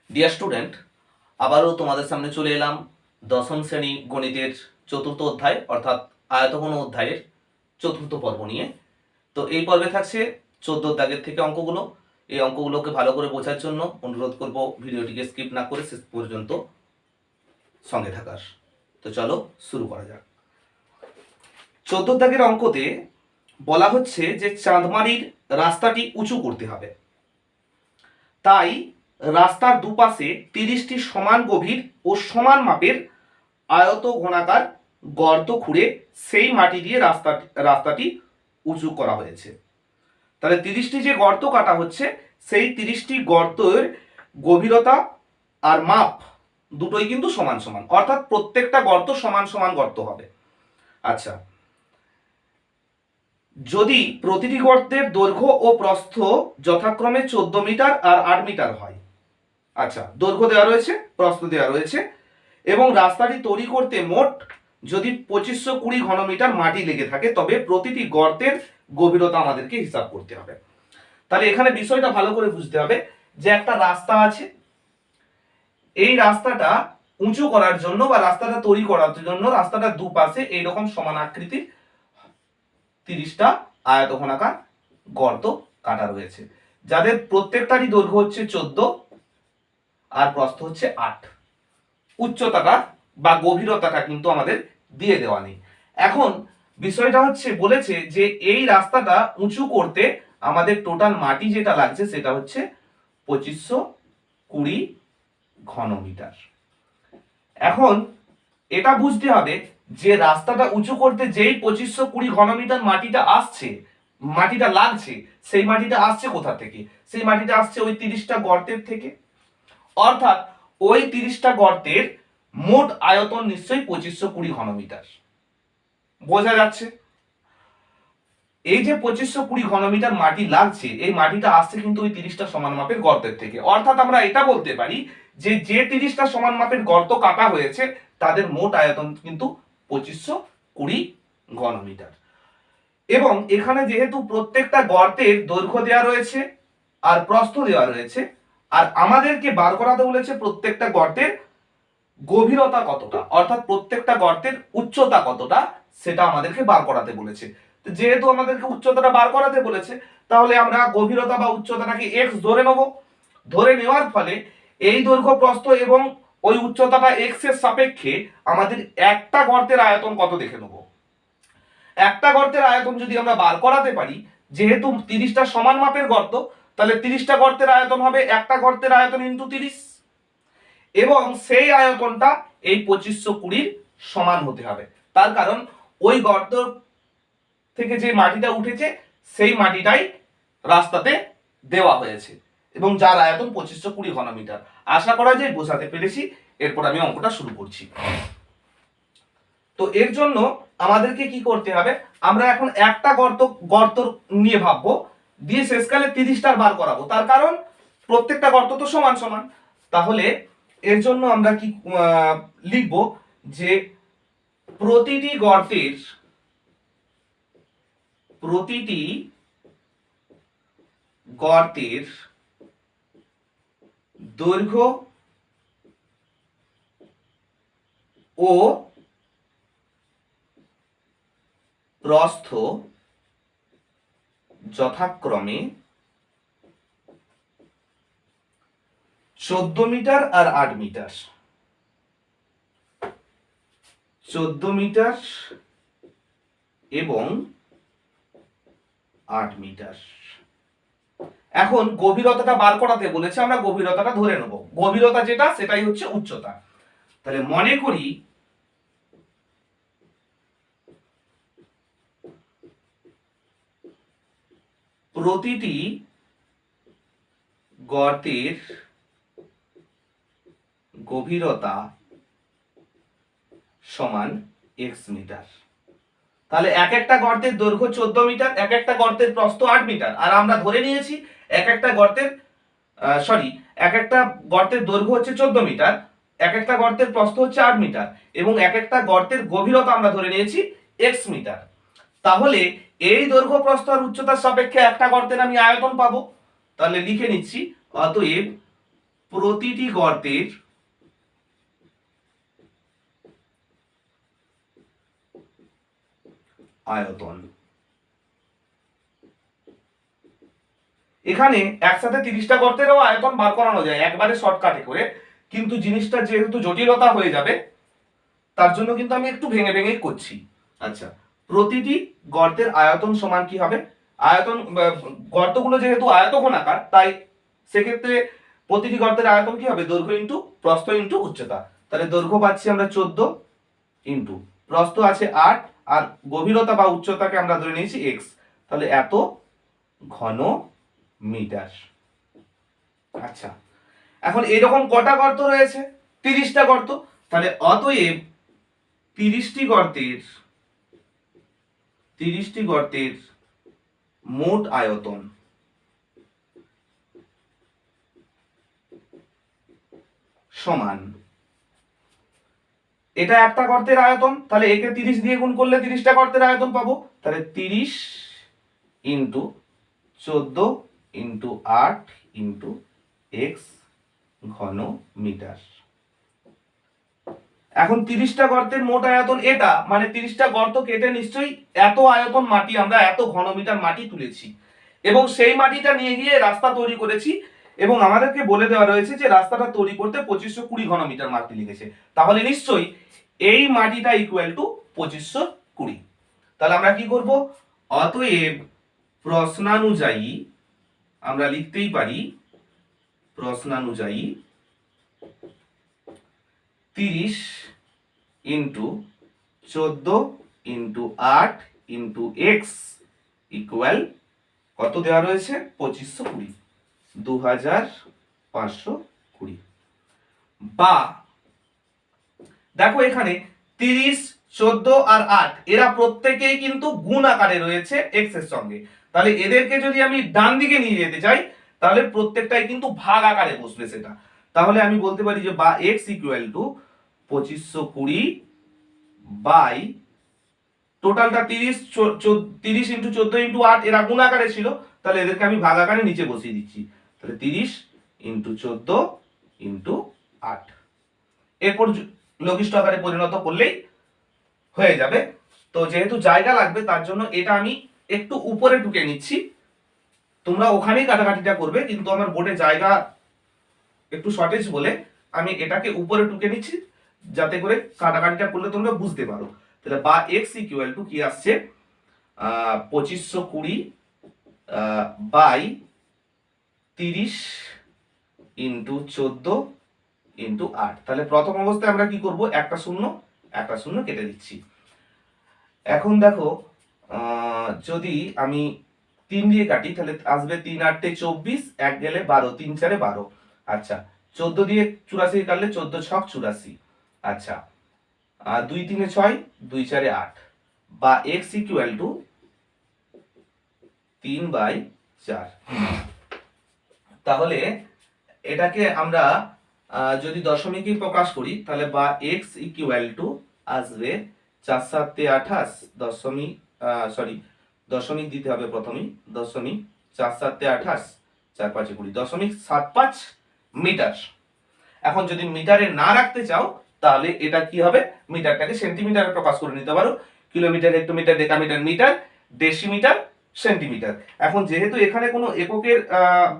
Dear student, আবারও তোমাদের সামনে চলে এলাম দশম শ্রেণী গণিতের চতুর্থ অধ্যায় অর্থাৎ আয়তঘন অধ্যায়ের চতুর্থ পর্ব নিয়ে। তো এই পর্বে থাকছে 14 দাগের থেকে অঙ্কগুলো। এই অঙ্কগুলোকে ভালো করে বোঝার জন্য অনুরোধ করব ভিডিওটিকে স্কিপ না করে শেষ পর্যন্ত সঙ্গে থাকার। তো চলো শুরু করা যাক। 14 দাগের অঙ্কতে বলা হচ্ছে যে চাঁদমারির রাস্তাটি উঁচু করতে হবে, তাই রাস্তার দুপাশে 30টি সমান গভীর ও সমান মাপের আয়ত ঘনাকার গর্ত খুঁড়ে সেই মাটি দিয়ে রাস্তাটি উঁচু করা হয়েছে। তাহলে 30টি যে গর্ত কাটা হচ্ছে, সেই 30টি গর্তের গভীরতা আর মাপ দুটোই কিন্তু সমান সমান, অর্থাৎ প্রত্যেকটা গর্ত সমান সমান গর্ত হবে। আচ্ছা, যদি প্রতিটি গর্তের দৈর্ঘ্য ও প্রস্থ যথাক্রমে 14 মিটার আর 8 মিটার হয়, আচ্ছা দৈর্ঘ্য দেওয়া রয়েছে, প্রস্থ দেওয়া রয়েছে, এবং রাস্তাটি তৈরি করতে মোট যদি 2520 ঘনমিটার মাটি লেগে থাকে, তবে প্রতিটি গর্তের গভীরতা আমাদেরকে হিসাব করতে হবে। তাহলে এখানে বিষয়টা ভালো করে বুঝতে হবে যে একটা রাস্তা আছে, এই রাস্তাটা উঁচু করার জন্য বা রাস্তাটা তৈরি করার জন্য রাস্তাটার দুপাশে এইরকম সমান আকৃতির 30টা আয়তঘনাকার গর্ত কাটা রয়েছে, যাদের প্রত্যেকটারই দৈর্ঘ্য হচ্ছে 14 আর প্রস্থ হচ্ছে 8। উচ্চতাটা বা গভীরতাটা কিন্তু আমাদের দিয়ে দেওয়া নেই। এখন বিষয়টা হচ্ছে বলেছে যে এই রাস্তাটা উঁচু করতে আমাদের টোটাল মাটি যেটা লাগছে সেটা হচ্ছে 2520 ঘনমিটার। এখন এটা বুঝতে হবে যে রাস্তাটা উঁচু করতে যেই 2520 ঘনমিটার মাটিটা আসছে, মাটিটা লাগছে, সেই মাটিটা আসছে কোথা থেকে? সেই মাটিটা আসছে ওই 30টা গর্তের থেকে। অর্থাৎ ওই 30টা গর্তের মোট আয়তন নিশ্চয়ই 2520 ঘনমিটার। বোঝা যাচ্ছে? এই যে 2520 ঘনমিটার মাটি লাগছে, এই মাটিটা আসছে কিন্তু ওই 30টা সমান মাপের গর্তের থেকে। অর্থাৎ আমরা এটা বলতে পারি যে 30টা সমান মাপের গর্ত কাটা হয়েছে তাদের মোট আয়তন কিন্তু 2520 ঘনমিটার। এবং এখানে যেহেতু প্রত্যেকটা গর্তের দৈর্ঘ্য দেওয়া রয়েছে আর প্রস্থ দেওয়া রয়েছে, আর আমাদেরকে বার করাতে বলেছে প্রত্যেকটা গর্তের গভীরতা কতটা, অর্থাৎ প্রত্যেকটা গর্তের উচ্চতা কতটা, সেটা আমাদেরকে বার করাতে বলেছে। যেহেতু আমাদেরকে উচ্চতাটা বার করাতে বলেছে, তাহলে আমরা গভীরতা বা উচ্চতাটাকে x ধরে নেব। ধরে নেওয়ার ফলে এই দৈর্ঘ্য প্রস্থ এবং ওই উচ্চতাটা x এর সাপেক্ষে আমাদের একটা গর্তের আয়তন কত দেখে নেব। একটা গর্তের আয়তন যদি আমরা বার করাতে পারি, যেহেতু 30টা সমান মাপের গর্ত, তাহলে 30টা গর্তের আয়তন হবে একটা গর্তের আয়তন ইন্টু 30, এবং সেই আয়তনটা এই 2520 সমান হতে হবে। তার কারণ ওই গর্ত থেকে যে মাটিটা উঠেছে সেই মাটিটাই রাস্তাতে দেওয়া হয়েছে, এবং যার আয়তন 2520 ঘনমিটার। আশা করা যায় বোঝাতে পেরেছি। এরপর আমি অঙ্কটা শুরু করছি। তো এর জন্য আমাদেরকে কি করতে হবে, আমরা এখন একটা গর্ত নিয়ে ভাববো, দিয়ে শেষকালে 30টার বার করাবো। তার কারণ প্রত্যেকটা গর্ত তো সমান সমান। তাহলে এর জন্য আমরা কি লিখব যে প্রতিটি গর্তের দৈর্ঘ্য ও প্রস্থ যথাক্রমে 14 মিটার আর 8 মিটার। 14 মিটার এবং 8 মিটার। এখন গভীরতাটা বার করাতে বলেছে, আমরা গভীরতাটা ধরে নেব। গভীরতা যেটা সেটাই হচ্ছে উচ্চতা। তাহলে মনে করি প্রতিটি গর্তের গভীরতা সমান x মিটার। তাহলে এক একটা গর্তের দৈর্ঘ্য 14 মিটার, এক একটা গর্তের প্রস্থ 8 মিটার, আর আমরা ধরে নিয়েছি এক একটা গর্তের এক একটা গর্তের দৈর্ঘ্য হচ্ছে 14 মিটার, এক একটা গর্তের প্রস্থ হচ্ছে 8 মিটার, এবং এক একটা গর্তের গভীরতা আমরা ধরে নিয়েছি x মিটার। তাহলে এই দৈর্ঘ্য প্রস্থ আর উচ্চতার সাপেক্ষে একটা গর্তের আমি আয়তন পাবো। তাহলে লিখে নিচ্ছি, অতএব প্রতিটি গর্তের আয়তন। এখানে একসাথে 30টা গর্তেরও আয়তন বার করানো যায় একবারে শর্টকাটে করে, কিন্তু জিনিসটা যেহেতু জটিলতা হয়ে যাবে তার জন্য কিন্তু আমি একটু ভেঙে ভেঙে করছি। আচ্ছা, প্রতিটি গর্তের আয়তন সমান কি হবে? আয়তন গর্তগুলো যেহেতু আয়তঘনাকার, তাই সেক্ষেত্রে প্রতিটি গর্তের আয়তন কি হবে? দৈর্ঘ্য ইন্টু প্রস্থ ইন্টু উচ্চতা। তাহলে দৈর্ঘ্য পাচ্ছি আমরা 14 ইন্টু প্রস্থ আছে 8, আর গভীরতা বা উচ্চতাকে আমরা ধরে নিয়েছি x। তাহলে এত ঘন মিটার। আচ্ছা, এখন এরকম কটা গর্ত রয়েছে? 30টা গর্ত। তাহলে অতএব 30টি গর্তের মোট আয়তন সমান, এটা একটা গর্তের আয়তন, তাহলে একে 30 দিয়ে গুণ করলে 30টা গর্তের আয়তন পাবো। তাহলে 30 ইন্টু 14 ইন্টু 8 ইন্টু x ঘন মিটার। এখন 30টা গর্তের মোট আয়তন এটা, মানে 30টা গর্ত কেটে নিশ্চয়ই এত আয়তন মাটি আমরা এত ঘন মিটার মাটি তুলেছি, এবং সেই মাটিটা নিয়ে গিয়ে রাস্তা তৈরি করেছি, এবং আমাদেরকে বলে দেওয়া রয়েছে যে রাস্তাটা তৈরি করতে 2520 ঘন মিটার মাটি লেগেছে। তাহলে নিশ্চয়ই এই মাটিটা ইকুয়াল টু 2520। তাহলে আমরা কি করব? অতএব প্রশ্নানুযায়ী আমরা লিখতেই পারি, প্রশ্নানুযায়ী 30 into 14 into 8 into x equal কত দেওয়া রয়েছে? 2520, 2520। বা দেখো এখানে 30, 14 আর 8 এরা প্রত্যেকেই কিন্তু গুণ আকারে রয়েছে x এর সঙ্গে। তাহলে এদেরকে যদি আমি ডান দিকে নিয়ে যেতে চাই তাহলে প্রত্যেকটাই কিন্তু ভাগ আকারে বসবে সেটা। তাহলে আমি বলতে পারি যে বা x ইকুয়াল টু 2520 বাই টোটালটা 30 ইন্টু 14 ইন্টু 8 এরা গুণ আকারে ছিল, তাহলে এদেরকে আমি ভাগ আকারে নিচে বসিয়ে দিচ্ছি। তাহলে 30 ইন্টু 14 ইন্টু 8, এরপর লঘিষ্ঠ আকারে পরিণত করলেই হয়ে যাবে। তো যেহেতু জায়গা লাগবে তার জন্য এটা আমি একটু উপরে টুকে নিচ্ছি, তোমরা ওখানেই কাটাকাটিটা করবে, কিন্তু আমার বোর্ডে জায়গা একটু শর্টেজ বলে আমি এটাকে উপরে টুকে নিচ্ছি, যাতে করে কাটাকাটিটা করলে তোমরা বুঝতে পারো। তাহলে বা x ইকুয়াল টু কি আসছে? 2520 বাই 30 ইন্টু 14 ইন্টু 8। তাহলে প্রথম অবস্থায় আমরা কি করব? একটা শূন্য কেটে দিচ্ছি। এখন দেখো যদি আমি 3 দিয়ে কাটি তাহলে আসবে 3 8 24, 1 গেলে 12, 3 4 12। আচ্ছা, 14 দিয়ে 84 কাটলে 14 6 84। আচ্ছা, 2 3 6, 2 4 8। বা x ইকুয়াল টু 3/4। তাহলে এটাকে আমরা যদি দশমিকে প্রকাশ করি তাহলে বা x ইকুয়াল টু আসবে 4 7 28 দশমিক, দশমিক দিতে হবে প্রথমেই, দশমিক 4 7 28 4 5 20 দশমিক 75 মিটার। এখন যদি মিটারে না রাখতে চাও তাহলে এটা কি হবে? মিটারটাকে সেন্টিমিটারে প্রকাশ করে নিতে পারো, kilometre, hectometre, decametre, metre, decimetre, centimetre. এখন যেহেতু এখানে কোনো এককের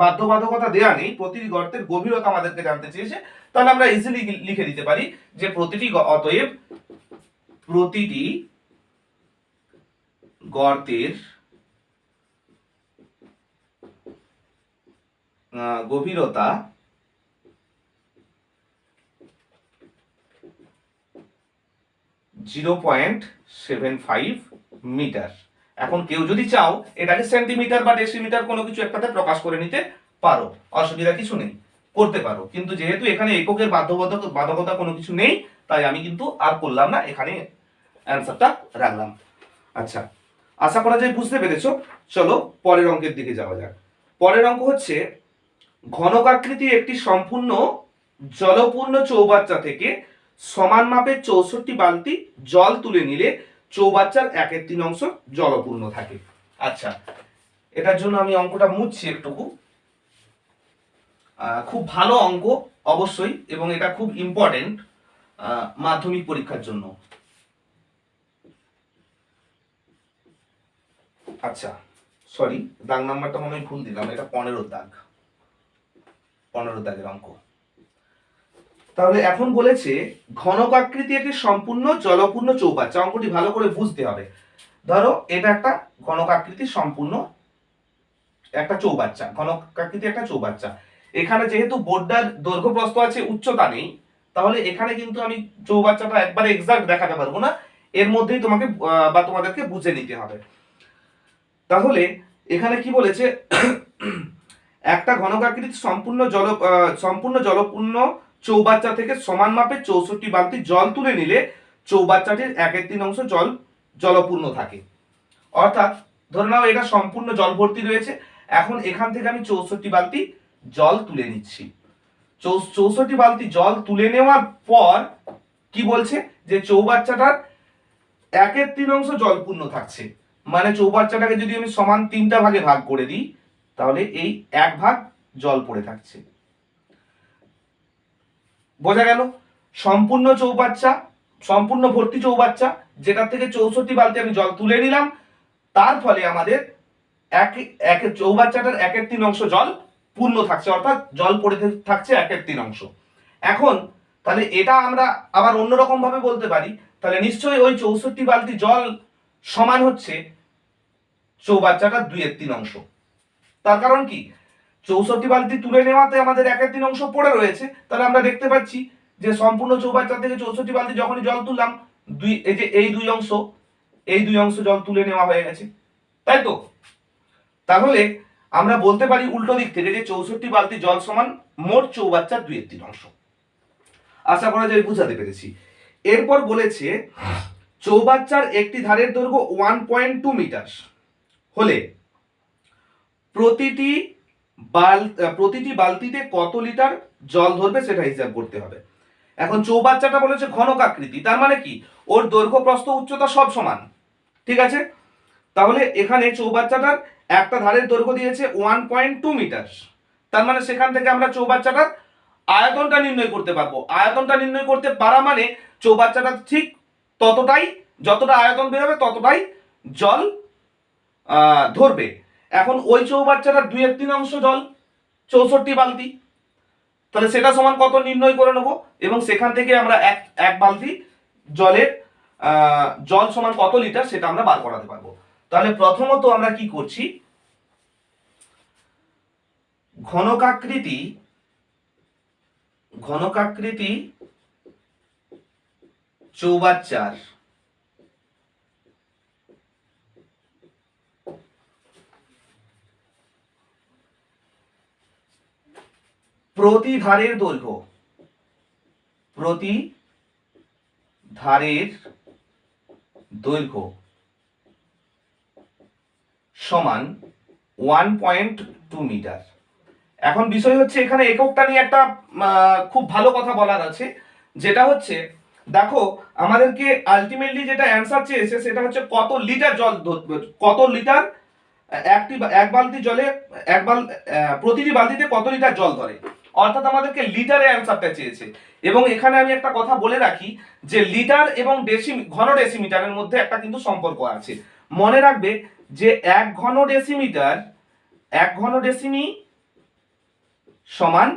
বাধ্যবাধকতা দেয়া নেই, প্রতিটি গর্তের গভীরতা আমাদেরকে জানতে চেয়েছে, তাহলে আমরা ইজিলি লিখে দিতে পারি যে অতএব প্রতিটি গর্তের গভীরতা .75 মিটার। এখন কেউ যদি চাও এটাকে সেন্টিমিটার বা ডেসিমিটার কোনো কিছু একটাতে প্রকাশ করে নিতে পারো, অসুবিধা কিছু নেই, করতে পারো। কিন্তু যেহেতু এখানে এককের বাধ্যকতা কোনো কিছু নেই, তাই আমি কিন্তু আর করলাম না, এখানে অ্যান্সারটা রাখলাম। আচ্ছা, আশা করা যায় বুঝতে পেরেছো। চলো পরের অঙ্কের দিকে যাওয়া যাক। পরের অঙ্ক হচ্ছে ঘনকাকৃতি একটি সম্পূর্ণ জলপূর্ণ চৌবাচ্চা থেকে সমান মাপের 64 বালতি জল তুলে নিলে চৌবাচ্চার 1/3 জলপূর্ণ থাকে। আচ্ছা, এটার জন্য আমি অঙ্কটা মুছছি একটুকু। খুব ভালো অঙ্ক অবশ্যই, এবং এটা খুব ইম্পর্টেন্ট মাধ্যমিক পরীক্ষার জন্য। আচ্ছা, সরি, দাগ নাম্বারটা মনে হয় ভুল দিলাম, এটা 15 দাগ, 15 দাগের অঙ্ক। তাহলে এখন বলেছে ঘনকাকৃতি একটি সম্পূর্ণ জলপূর্ণ চৌবাচ্চা। অঙ্কটি ভালো করে বুঝতে হবে। ধরো এটা একটা ঘনকাকৃতি সম্পূর্ণ একটা চৌবাচ্চা, ঘনকাকৃতি একটা চৌবাচ্চা। এখানে যেহেতু বোর্ডটার দৈর্ঘ্য প্রস্থ আছে, উচ্চতা নেই, তাহলে এখানে কিন্তু আমি চৌবাচ্চাটা একবারে এক্সাক্ট দেখাতে পারবো না, এর মধ্যেই তোমাকে বা তোমাদেরকে বুঝে নিতে হবে। তাহলে এখানে কি বলেছে, একটা ঘনকাকৃতি সম্পূর্ণ জলপূর্ণ চৌবাচ্চা থেকে সমান মাপের 64 বালতি জল তুলে নিলে চৌবাচ্চাটির 1/3 জল জলপূর্ণ থাকে। অর্থাৎ ধরে নাও এটা সম্পূর্ণ জল ভর্তি রয়েছে, এখন এখান থেকে আমি 64 বালতি জল তুলে নিচ্ছি। 64 বালতি জল তুলে নেওয়ার পর কি বলছে, যে চৌবাচ্চাটার 1/3 জলপূর্ণ থাকছে। মানে চৌবাচ্চাটাকে যদি আমি সমান 3টা ভাগে ভাগ করে দিই, তাহলে এই 1 ভাগ জল পড়ে থাকছে। বোঝা গেল? সম্পূর্ণ চৌবাচ্চা, সম্পূর্ণ ভর্তি চৌবাচ্চা, যেটা থেকে 64 বালতি আমি জল তুলে নিলাম, তার ফলে আমাদের এক চৌবাচ্চাটার 1/3 জল পূর্ণ থাকছে, অর্থাৎ জল পড়ে থাকছে 1/3। এখন তাহলে এটা আমরা আবার অন্যরকম ভাবে বলতে পারি, তাহলে নিশ্চয়ই ওই 64 বালতি জল সমান হচ্ছে চৌবাচ্চাটার 2/3। তার কারণ কি, 64 বালতি তুলে নেওয়াতে আমাদের 1/3 পড়ে রয়েছে, তাহলে আমরা দেখতে পাচ্ছি যে সম্পূর্ণ চৌবাচ্চা থেকে 64 বালতি যখনই জল তুললাম, এই যে এই 2 অংশ জল তুলে নেওয়া হয়ে গেছে, তাই তো? তাহলে আমরা বলতে পারি উল্টো দিক থেকে যে 64 বালতি জল সমান মোট চৌবাচ্চার 2/3। আশা করা যায় বুঝাতে পেরেছি। এরপর বলেছে চৌবাচ্চার একটি ধারের দৈর্ঘ্য 1.2 মিটার হলে প্রতিটি বালতিতে কত লিটার জল ধরবে সেটা হিসাব করতে হবে। এখন চৌবাচ্চাটা বলেছে ঘনকাকৃতি, তার মানে কি, ওর দৈর্ঘ্য প্রস্থ উচ্চতা সব সমান, ঠিক আছে? তাহলে এখানে চৌবাচ্চাটার একটা ধারের দৈর্ঘ্য দিয়েছে 1.2 মিটার, তার মানে সেখান থেকে আমরা চৌবাচ্চাটার আয়তনটা নির্ণয় করতে পারবো। আয়তনটা নির্ণয় করতে পারা মানে চৌবাচ্চাটা ঠিক ততটাই, যতটা আয়তন বেরোবে ততটাই জল ধরবে। এখন ওই চৌবাচ্চাটার 2/3 জল, 64 বালতি, তাহলে সেটা সমান কত নির্ণয় করে নেবো, এবং সেখান থেকে আমরা এক বালতি জলের জল সমান কত লিটার সেটা আমরা বার করাতে পারবো। তাহলে প্রথমত আমরা কি করছি, ঘনকাকৃতি চৌবাচ্চার প্রতি ধারের দৈর্ঘ্য সমান 1.2 মিটার। এখন বিষয় হচ্ছে এখানে এককটা নিয়ে একটা খুব ভালো কথা বলার আছে, যেটা হচ্ছে দেখো আমাদেরকে আলটিমেটলি যেটা অ্যান্সার চেয়েছে সেটা হচ্ছে কত লিটার জল, কত লিটার এক বালতি জলে প্রতিটি বালতিতে কত লিটার জল ধরে, অর্থাৎ আমাদেরকে লিটারে অ্যান্সারটা চেয়েছে। এবং এখানে আমি একটা কথা বলে রাখি যে লিটার এবং ঘন ডেসিমিটারের মধ্যে একটা কিন্তু সম্পর্ক আছে। মনে রাখবে যে 1 ঘন ডেসিমি সমান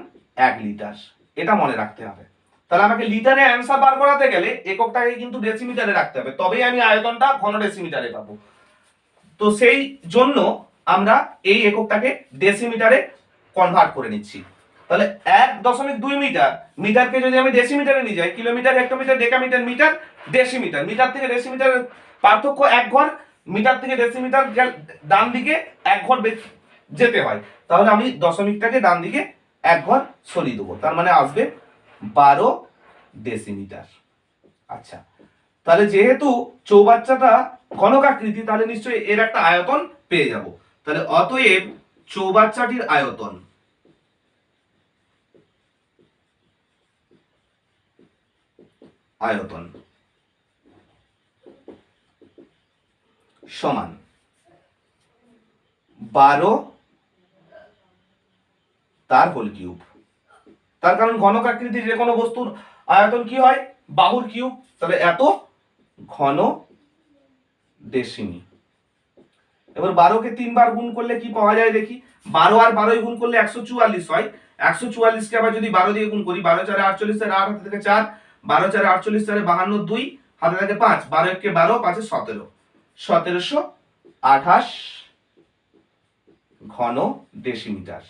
1 লিটার, এটা মনে রাখতে হবে। তাহলে আমাকে লিটারে অ্যান্সার বার করাতে গেলে এককটাকে কিন্তু ডেসিমিটারে রাখতে হবে, তবেই আমি আয়তনটা ঘন ডেসিমিটারে পাবো। তো সেই জন্য আমরা এই এককটাকে ডেসিমিটারে কনভার্ট করে নিচ্ছি। তাহলে 1.2 মিটার, মিটারকে যদি আমি ডেসিমিটারে নিয়ে যাই, kilometre, hectometre, decametre, metre, decimetre, metre থেকে ডেসিমিটারের পার্থক্য 1 ঘর, মিটার থেকে ডেসিমিটার ডান দিকে 1 ঘর যেতে হয়, তাহলে আমি দশমিকটাকে ডান দিকে 1 ঘর সরিয়ে দেবো, তার মানে আসবে 12 ডেসিমিটার। আচ্ছা, তাহলে যেহেতু চৌবাচ্চাটা ঘনকাকৃতি, তাহলে নিশ্চয়ই এর একটা আয়তন পেয়ে যাব। তাহলে অতএব চৌবাচ্চাটির আয়তন সমান 12 তার হোল কিউব। তার কারণ ঘনক আকৃতির যে কোনো বস্তুর আয়তন কি হয়? বাহুর কিউব। তাহলে এত ঘন ডেসিমি। এবার 12কে 3 বার গুণ করলে কি পাওয়া যায় দেখি। 12 আর 12 গুণ করলে 144 হয়। 144 কে আবার যদি 12 দিয়ে গুণ করি, 12 4 48 আর 8 হাতে থেকে 4, 12 4 48 4 52 2 হাতে থেকে 5, 12 1 12 5 17, 1728 ঘন ডেসিমিটার।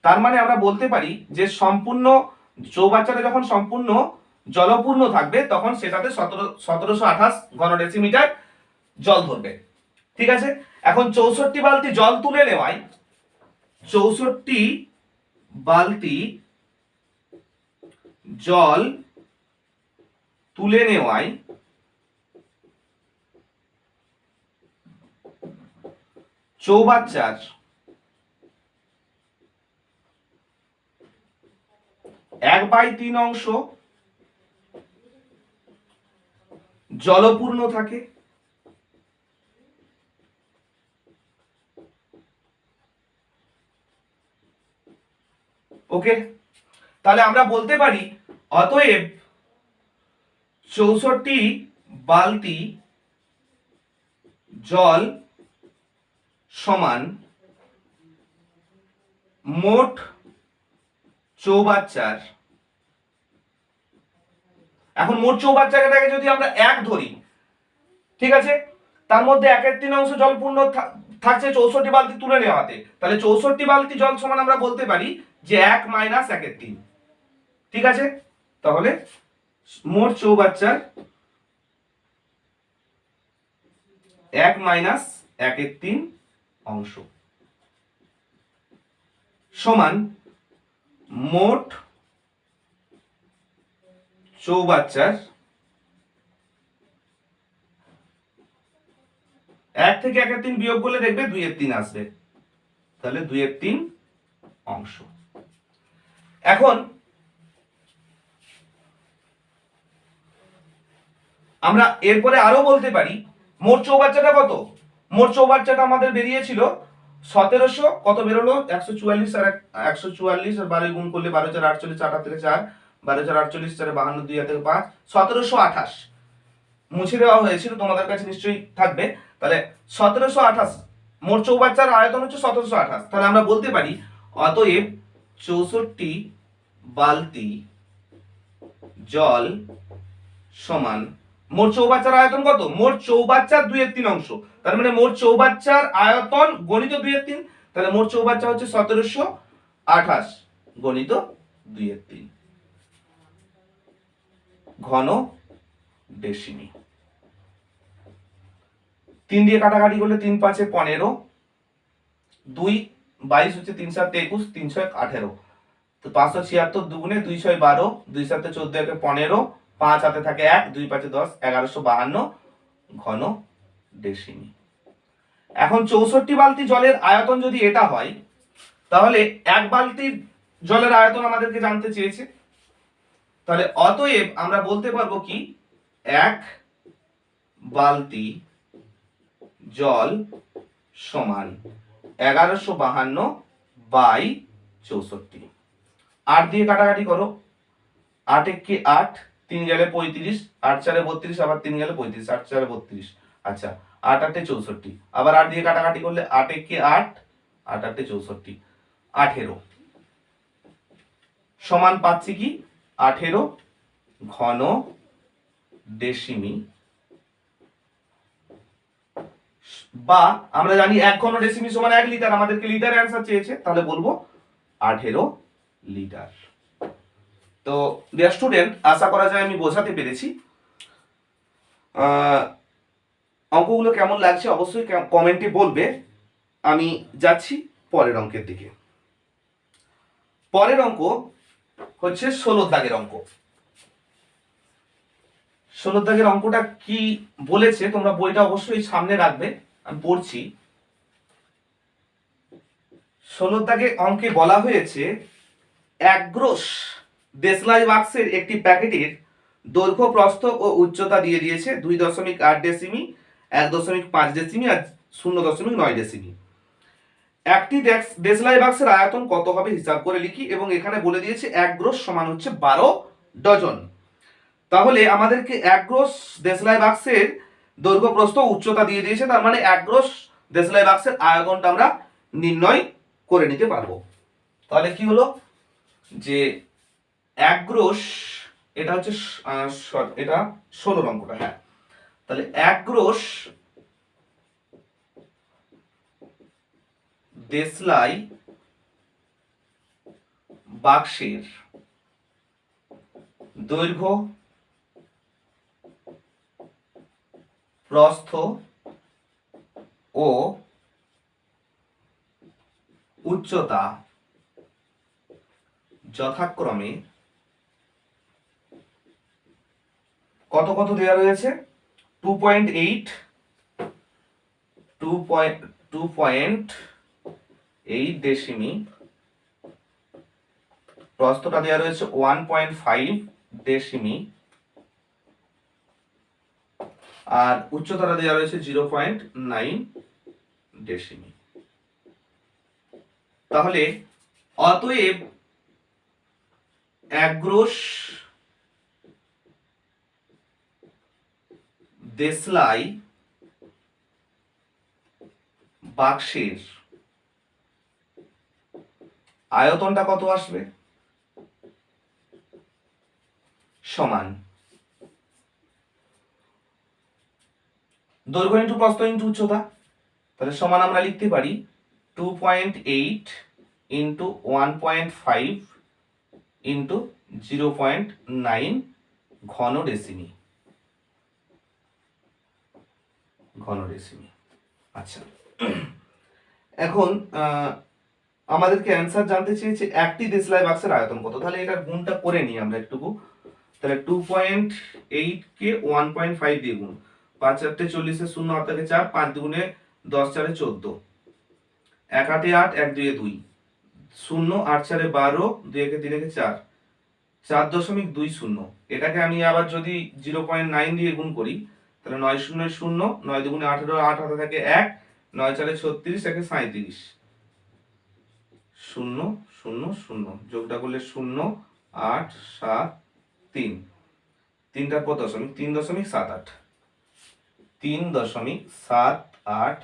তার মানে আমরা বলতে পারি যে সম্পূর্ণ চৌবাচ্চাটা যখন সম্পূর্ণ জলপূর্ণ থাকবে তখন সেটাতে 1728 ঘন ডেসিমিটার জল ধরবে। ঠিক আছে, এখন 64 বালতি জল তুলে নেওয়ায় 64 বালতি জল তুলে নেওয়ায় চৌবাচ্চার 1/3 অংশ জলপূর্ণ থাকে। ওকে, তাহলে আমরা বলতে পারি অতএব 64 বালতি জল সমান মোট চৌবাচ্চার, এখন মোট চৌবাচ্চাটাকে যদি আমরা 1 ধরি, ঠিক আছে, তার মধ্যে 1/3 অংশ জলপূর্ণ থাকছে 64 বালতি তুলে নেওয়াতে, তাহলে 64 বালতি জল সমান আমরা বলতে পারি যে 1 - 1/3। ঠিক আছে, তাহলে মোট চৌবাচ্চার 1 - 1/3 অংশ সমান মোট চৌবাচ্চার 1 থেকে 1/3 বিয়োগ করলে দেখবে 2/3 আসবে, তাহলে 2/3 অংশ। এখন আমরা এরপরে আরো বলতে পারি মোট চৌবাচ্চাটা কত। মোট চৌবাচ্চাটা আমাদের বেরিয়েছিল 1700, কত বেরোলো 144 আর 144 আর 12 গুণ করলে 12 4 48 8 থেকে 4, 12 4 48 4 52 2 থেকে 5, 1728 মুছে দেওয়া হয়েছিল, তোমাদের কাছে নিশ্চয়ই থাকবে। তাহলে 1728 মোট চৌবাচ্চার আয়তন হচ্ছে 1728। তাহলে আমরা বলতে পারি অতএব 64 বালতি জল সমান মোট চৌবাচ্চার আয়তন কত? মোট চৌবাচ্চার 2/3 অংশ, তার মানে মোট চৌবাচ্চার আয়তন গণিত 2/3, তাহলে মোট চৌবাচ্চা হচ্ছে 1728 গণিত 2/3 ঘন ডেসিমি। 3 দিয়ে কাটাকাটি করলে 3 5 15, 2 22 হচ্ছে 3 7 21, 3 6 18, তো 576 দুগুণে 2 6 12, 2 7 14 15, 5 হাতে থাকে 1, 2 5 10, 1152 ঘন ডেসিমি। এখন 64 বালতি জলের আয়তন যদি এটা হয়, তাহলে 1 বালতি জলের আয়তন আমাদেরকে জানতে চেয়েছে, তাহলে অতএব আমরা বলতে পারবো কি 1 বালতি জল সমান 1152 বাই 64। 8 দিয়ে কাটাকাটি করো, 8 1 8, 3 গেলে 35, 8 4 32, আবার 3 গেলে 35, 8 4 32, আচ্ছা 8 8 64, আবার 8 দিয়ে কাটাকাটি করলে 8 1 8, 8 8 64, 18 সমান পাচ্ছি কি 18 ঘন ডেসিমি, বা আমরা জানি 1 ঘন ডেসিমি সমান 1 লিটার, আমাদেরকে লিটারে অ্যান্সার চেয়েছে, তাহলে বলবো 18 লিটার। তো ডিয়ার স্টুডেন্ট, আশা করা যায় আমি বোঝাতে পেরেছি। অঙ্কগুলো কেমন লাগছে অবশ্যই কমেন্টে বলবে। আমি যাচ্ছি পরের অঙ্কের দিকে। পরের অঙ্ক হচ্ছে 16 দাগের অঙ্ক। 16 দাগের অঙ্কটা কি বলেছে তোমরা বইটা অবশ্যই সামনে রাখবে, আমি পড়ছি। 16 দাগে অঙ্কে বলা হয়েছে অ্যাগ্রোস দেশলাই বাক্সের একটি প্যাকেটের দৈর্ঘ্য প্রস্থ ও উচ্চতা দিয়ে দিয়েছে 2.8 ডেসিমি, 1.5 ডেসিমি আর 0.9 ডেসিমি। একটি দেশলাই বাক্সের আয়তন কত হবে হিসাব করে লিখি, এবং এখানে বলে দিয়েছে 1 গ্রোস সমান হচ্ছে 12 ডজন। তাহলে আমাদেরকে 1 গ্রোস দেশলাই বাক্সের দৈর্ঘ্য প্রস্থ উচ্চতা দিয়ে দিয়েছে, তার মানে 1 গ্রোস দেশলাই বাক্সের আয়তনটা আমরা নির্ণয় করে নিতে পারবো। তাহলে কি হলো যে 1 গ্রোস, এটা হচ্ছে এটা 16 অঙ্কটা, হ্যাঁ, তাহলে 1 গ্রোস দেশলাই বাক্সের দৈর্ঘ্য প্রস্থ ও উচ্চতা যথাক্রমে কত কত দেওয়া রয়েছে? 2.8, 2.8 ডেসিমি, প্রস্থটা দেওয়া রয়েছে 1.5 ডেসিমি, আর উচ্চতাটা দেওয়া রয়েছে 0.9 ডেসিমি। তাহলে অতএব 1 গ্রোস দেশলাই বাক্সের আয়তনটা কত আসবে? সমান দৈর্ঘ্য ইন্টু প্রস্থ ইন্টু উচ্চতা, তাহলে সমান আমরা লিখতে পারি 2.8 ইন্টু 1.5 ইন্টু 0.9 ঘন ডেসিমি। আচ্ছা, এখন আমাদেরকে অ্যান্সার জানতে চেয়েছে একটি দেশলাই বাক্সের আয়তন কত। তাহলে এটা গুণটা করে নিই আমরা একটুকু। তাহলে 2.8 কে 1.5 দিয়ে গুণ, 5 4 40 শূন্য 8 থেকে 4, 5 দুগুণে 10 4 14, 1 8 8, 1 2 2, 0 8 4 12, 2 1 3 4, 4.20। এটাকে আমি আবার যদি 0.9 দিয়ে গুণ করি, তাহলে 9 0 0, 9 দুগুণে 18, 8 হাতে থাকে 1, 9 4 36, 1 37, 0 0 0, যোগটা করলে 0 8 7 3, 3টার পর দশমিক, 3.78, 3.78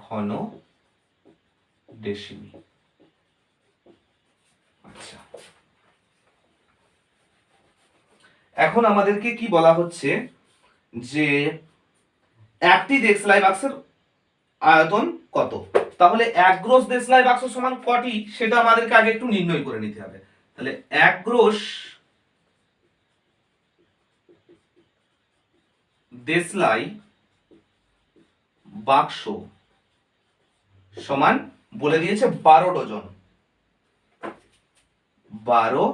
ঘন ডেসিমি। আচ্ছা, এখন আমাদেরকে কি বলা হচ্ছে যে একটি দেশলাই বাক্সের আয়তন কত। তাহলে 1 গ্রোস দেশলাই বাক্স সমান কটি, সেটা আমাদেরকে আগে একটু নির্ণয় করে নিতে হবে। তাহলে 1 গ্রোস দেশলাই বাক্স সমান বলে দিয়েছে 12 ডজন, 12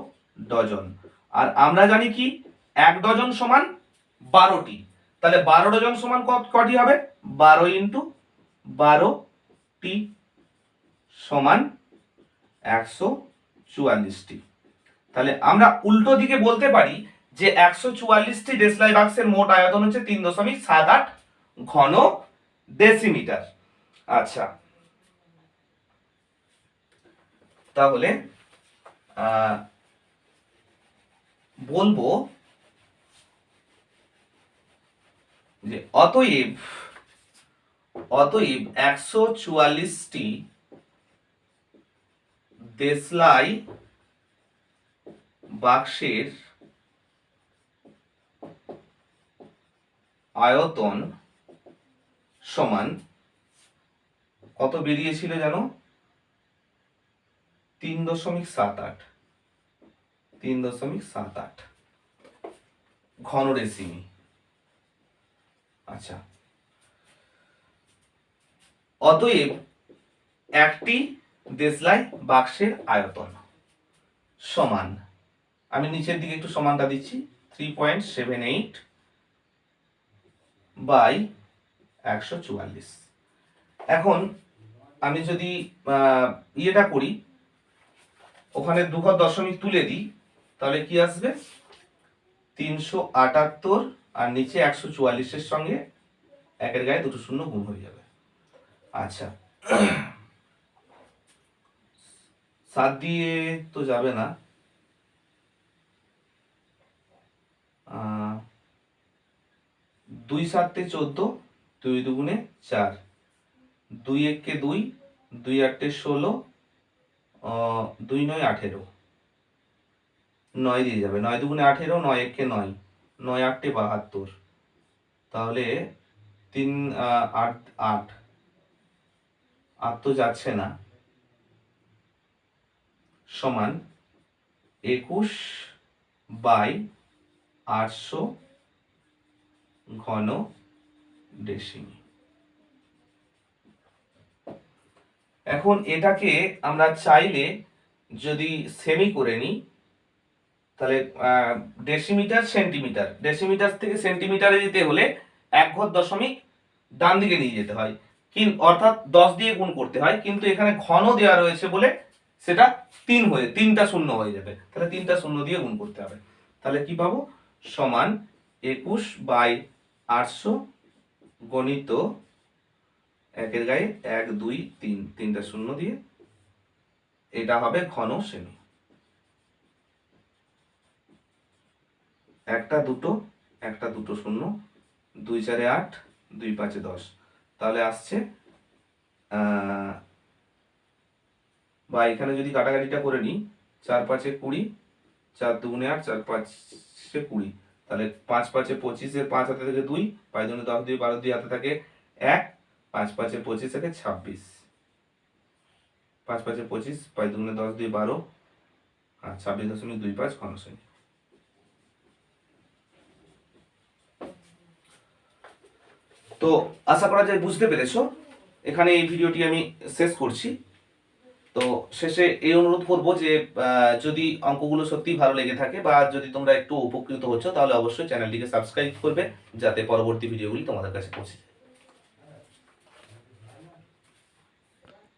ডজন। আর আমরা জানি কি 1 ডজন সমান 12টি, তাহলে 12 ডজন সমান কটি হবে? 12 ইন্টু 12টি সমান 144টি। তাহলে আমরা উল্টো দিকে বলতে পারি যে 144টি দেশলাই বাক্সের মোট আয়তন হচ্ছে 3.78 ঘন ডেসিমিটার। আচ্ছা, তাহলে বলবো যে অতএব 144টি দেশলাই বাক্সের আয়তন সমান কত বেরিয়েছিল জানো? 3.78 ঘন ডেসিমি। আচ্ছা, অতএব একটি দেশলাই বাক্সের আয়তন সমান, আমি নিচের দিকে একটু সমানটা দিচ্ছি, 3.78 বাই 144। এখন আমি যদি ইয়েটা করি, ওখানে দুঘর দশমিক তুলে দিই, তাহলে কি আসবে? 378 আর নিচে 144-এর সঙ্গে একের গায়ে দুটো শূন্য গুণ হয়ে যাবে। আচ্ছা, 7 দিয়ে তো যাবে না, 2 7 14, 2 2 4, 2 1 2, 2 8 16, 2 9 18, 9 দিয়ে যাবে, 9 2 18, 9 1 9, 9 8 72, তাহলে 3 8 8, আর তো যাচ্ছে না, সমান 21/800 ঘন ডেসিমি। এখন এটাকে আমরা চাইলে যদি সেমি করে নিই, তাহলে ডেসিমিটার সেন্টিমিটার, ডেসিমিটার থেকে সেন্টিমিটারে যেতে হলে 1 ঘর দশমিক ডান দিকে নিয়ে যেতে হয়, অর্থাৎ 10 দিয়ে গুণ করতে হয়, কিন্তু এখানে ঘন দেওয়া রয়েছে বলে সেটা 3টা শূন্য হয়ে যাবে, তাহলে 3টা শূন্য দিয়ে গুণ করতে হবে। তাহলে কি পাবো, সমান 21/800 গণিত 1 গায়ে 1 2 3, 3টা শূন্য দিয়ে, এটা হবে ঘন সেমি। একটা দুটো শূন্য, 2 4 8, 2 5 10, তাহলে আসছে বা এখানে যদি কাটাকাটিটা করে নিই, 4 5 20, 4 2 8, 4 5 20, তাহলে 5 5 25, 5 হাতে থেকে 2, 5 2 10, 2 12, 2 হাতে থাকে 1, 5 5 25 থেকে 26, 5 5 25, 5 2 10, 2 12, 26.25 ঘন সেমি। তো আশা করা যায় বুঝতে পেরেছো। এখানে এই ভিডিওটি আমি শেষ করছি। তো শেষে এই অনুরোধ করব যে যদি অঙ্কগুলো সত্যি ভালো লেগে থাকে বা যদি তোমরা একটু উপকৃত হচ্ছ, তাহলে অবশ্যই চ্যানেলটিকে সাবস্ক্রাইব করবে, যাতে পরবর্তী ভিডিওগুলি তোমাদের কাছে পৌঁছে যায়।